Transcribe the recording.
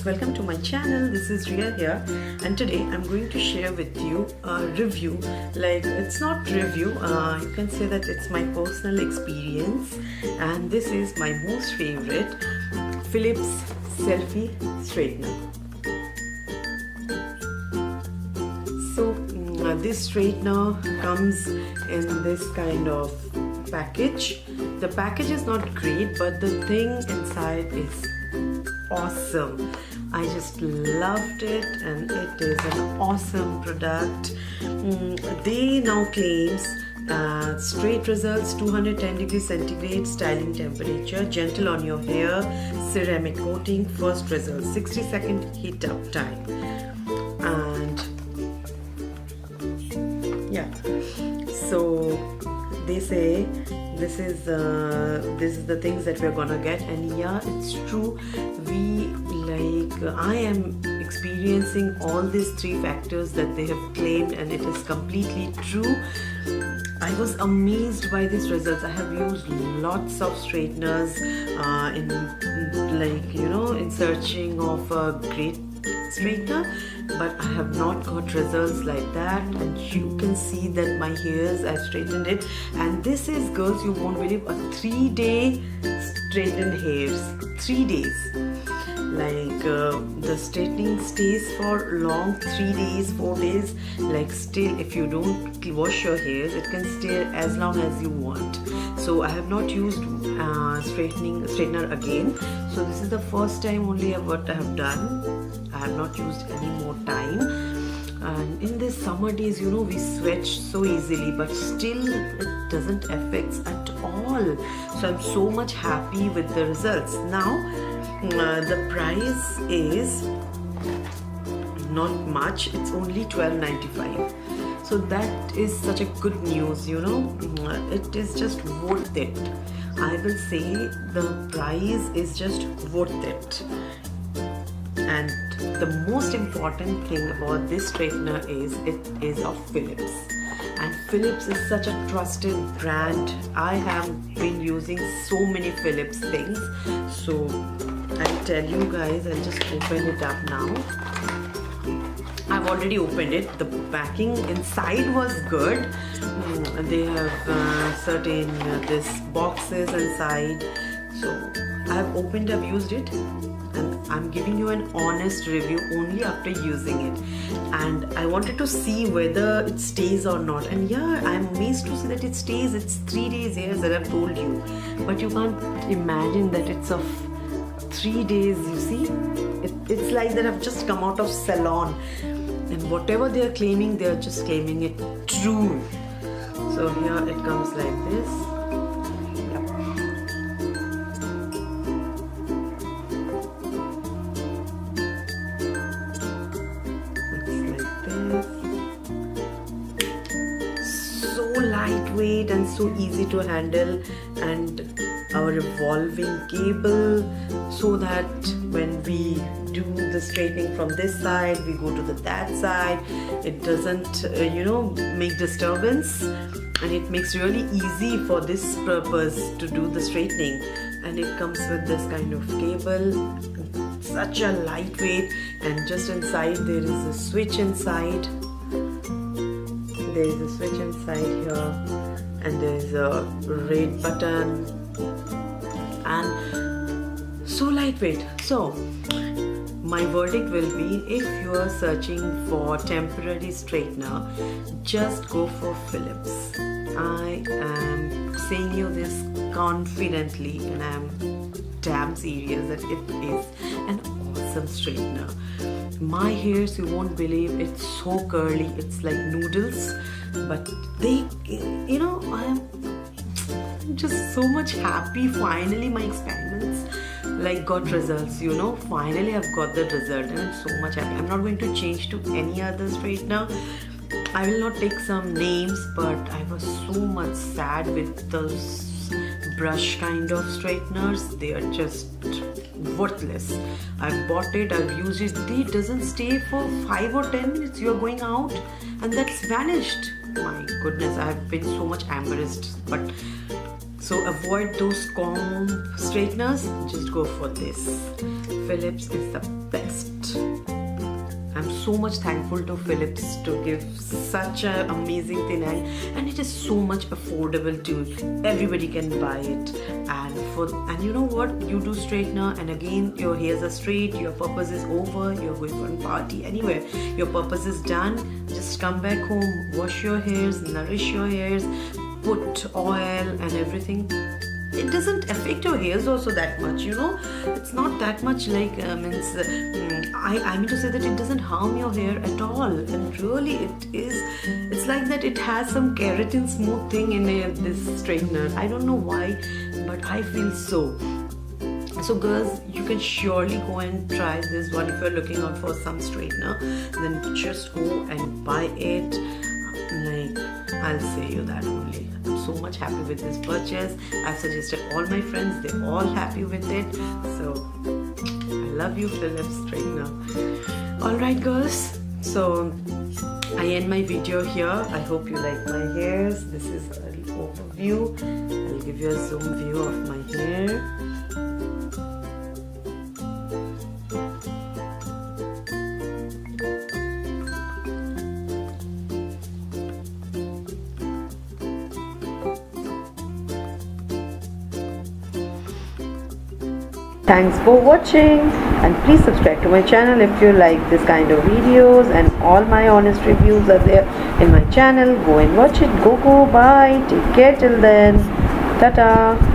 guys, welcome to my channel. This is Ria here, and today I'm going to share with you a review. Like, it's not review, you can say that it's my personal experience, and this is my most favorite Philips Selfie straightener. So this straightener comes in this kind of package. The package is not great, but the thing inside is awesome. I just loved it, and it is an awesome product. They now claims straight results, 210 degrees centigrade styling temperature, gentle on your hair, ceramic coating, first result, 60-second heat up time, and yeah, so they say this is the things that we're gonna get, and yeah, it's true. I am experiencing all these three factors that they have claimed, and it is completely true. I was amazed by these results. I have used lots of straighteners in searching of a great straightener, but I have not got results like that. And you can see that my hairs, I straightened it, and this is, girls, you won't believe, a 3-day straightened hairs. 3 days. Like the straightening stays for long, 3 days, 4 days. Like, still, if you don't wash your hairs, it can stay as long as you want. So I have not used straightener again. So this is the first time only what I have done. I have not used any more time. And in these summer days, you know, we sweat so easily, but still it doesn't affect at all. So I'm so much happy with the results. Now the price is not much. It's only $12.95. So that is such a good news, you know. It is just worth it. I will say the price is just worth it. And the most important thing about this straightener is it is of Philips. And Philips is such a trusted brand. I have been using so many Philips things. So I'll tell you guys, I'll just open it up now. I've already opened it. The packing inside was good. They have certain this boxes inside. So I've opened, I've used it, and I'm giving you an honest review only after using it. And I wanted to see whether it stays or not. And yeah, I'm amazed to see that it stays. It's 3 days here, that I've told you. But you can't imagine that it's of 3 days, you see. It's like that I've just come out of salon. And whatever they are claiming, they are just claiming it true. So here it comes like this. Lightweight and so easy to handle, and our revolving cable, so that when we do the straightening from this side, we go to that side, it doesn't make disturbance, and it makes really easy for this purpose to do the straightening. And it comes with this kind of cable, such a lightweight, and just inside there is a switch inside. There is a switch inside here, and there is a red button, and so lightweight. So my verdict will be, if you are searching for temporary straightener, just go for Philips. I am saying you this confidently, and I am damn serious that it is an awesome straightener. My hairs, you won't believe, it's so curly, it's like noodles, but they, I'm just so much happy. Finally my experiments got results, finally I've got the result, and I'm so much happy. I'm not going to change to any other straightener. I will not take some names, but I was so much sad with those brush kind of straighteners. They are just worthless. I've bought it, I've used it. It doesn't stay for 5 or 10 minutes. You're going out and that's vanished. My goodness, I've been so much embarrassed. But so avoid those comb straighteners. Just go for this Philips is the best. I'm so much thankful to Philips to give such an amazing thin iron, and it is so much affordable too. Everybody can buy it. And you know what? You do straightener, and again your hairs are straight, your purpose is over, you're going for a party, anywhere, your purpose is done. Just come back home, wash your hairs, nourish your hairs, put oil and everything. It doesn't affect your hairs also that much, you know. It's not that much like I mean to say that it doesn't harm your hair at all, and really it's like that it has some keratin smooth thing in this straightener. I don't know why, but I feel so. So girls, you can surely go and try this one. If you're looking out for some straightener, then just go and buy it. Like, I'll say you that only. I'm so much happy with this purchase. I've suggested all my friends, they're all happy with it. So I love you, Philips straightener. Alright girls, so I end my video here. I hope you like my hairs. This is an overview. I'll give you a zoom view of my hair. Thanks for watching, and please subscribe to my channel if you like this kind of videos, and all my honest reviews are there in my channel. Go and watch it. Go, bye, take care till then, ta-ta.